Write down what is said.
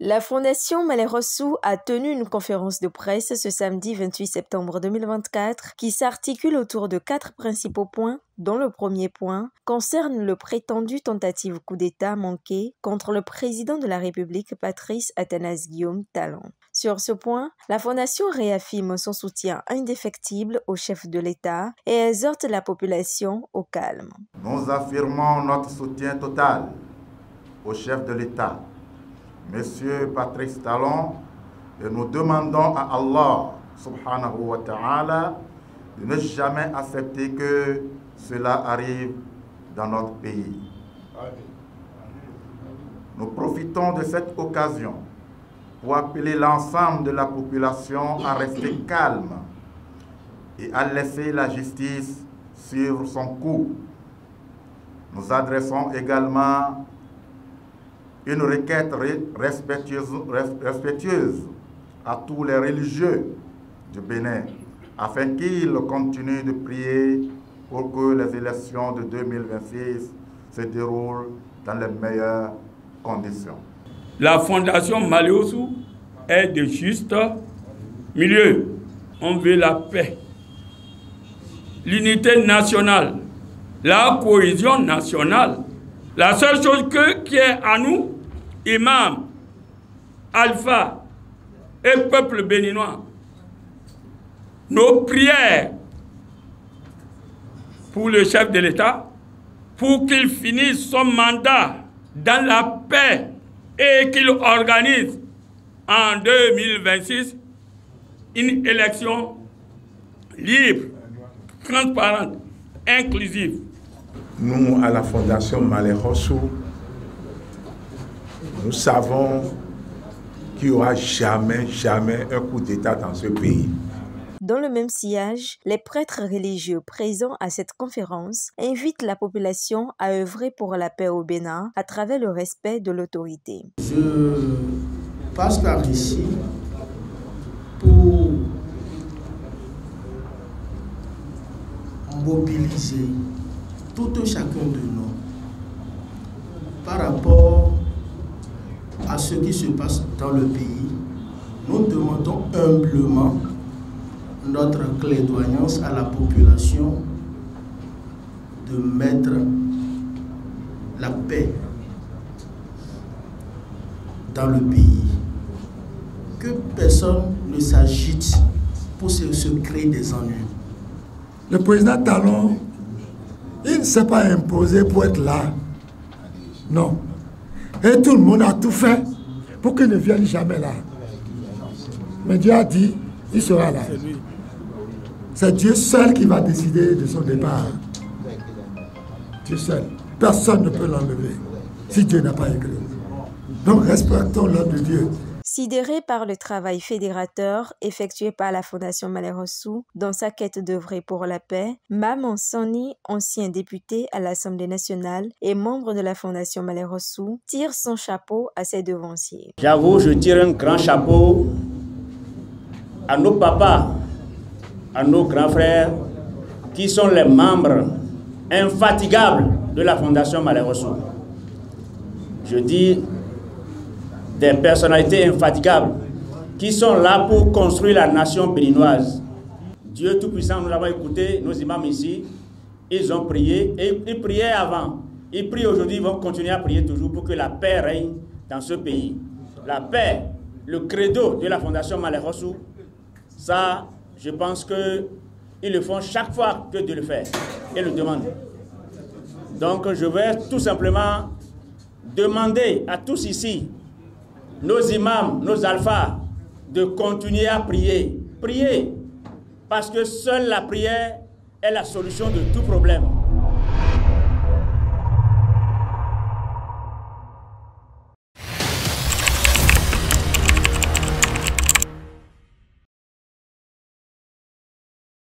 La Fondation Malherossou a tenu une conférence de presse ce samedi 28 septembre 2024 qui s'articule autour de 4 principaux points, dont le premier point concerne le prétendu tentative coup d'État manqué contre le président de la République Patrice Athanase Guillaume Talon. Sur ce point, la Fondation réaffirme son soutien indéfectible au chef de l'État et exhorte la population au calme. Nous affirmons notre soutien total au chef de l'État, Monsieur Patrice Talon, et nous demandons à Allah subhanahu wa ta'ala de ne jamais accepter que cela arrive dans notre pays. Nous profitons de cette occasion pour appeler l'ensemble de la population à rester calme et à laisser la justice suivre son cours. Nous adressons également une requête respectueuse à tous les religieux du Bénin, afin qu'ils continuent de prier pour que les élections de 2026 se déroulent dans les meilleures conditions. La Fondation Malherossou est de juste milieu. On veut la paix, l'unité nationale, la cohésion nationale. La seule chose qui est à nous, imam, alpha et peuple béninois, nos prières pour le chef de l'État, pour qu'il finisse son mandat dans la paix et qu'il organise en 2026 une élection libre, transparente, inclusive. Nous, à la Fondation Malherossou, nous savons qu'il n'y aura jamais un coup d'État dans ce pays. Dans le même sillage, les prêtres religieux présents à cette conférence invitent la population à œuvrer pour la paix au Bénin à travers le respect de l'autorité. Je passe par ici pour mobiliser tout un chacun de nous par rapport à ce qui se passe dans le pays. Nous demandons humblement notre clairvoyance à la population de mettre la paix dans le pays. Que personne ne s'agite pour se créer des ennuis. Le président Talon, il ne s'est pas imposé pour être là. Non. Et tout le monde a tout fait pour qu'il ne vienne jamais là. Mais Dieu a dit, il sera là. C'est Dieu seul qui va décider de son départ. Dieu seul. Personne ne peut l'enlever si Dieu n'a pas écrit. Donc respectons l'ordre de Dieu. Sidéré par le travail fédérateur effectué par la Fondation Malherossou dans sa quête d'œuvrer pour la paix, Maman Sani, ancien député à l'Assemblée nationale et membre de la Fondation Malherossou, tire son chapeau à ses devanciers. J'avoue, je tire un grand chapeau à nos papas, à nos grands frères, qui sont les membres infatigables de la Fondation Malherossou. Je dis des personnalités infatigables qui sont là pour construire la nation béninoise. Dieu Tout-Puissant, nous l'avons écouté, nos imams ici, ils ont prié, et ils priaient avant. Ils prient aujourd'hui, ils vont continuer à prier toujours pour que la paix règne dans ce pays. La paix, le credo de la Fondation Malherossou, ça, je pense qu'ils le font chaque fois que Dieu le fait et le demande. Donc, je vais tout simplement demander à tous ici, nos imams, nos alphas, de continuer à prier. Prier, parce que seule la prière est la solution de tout problème.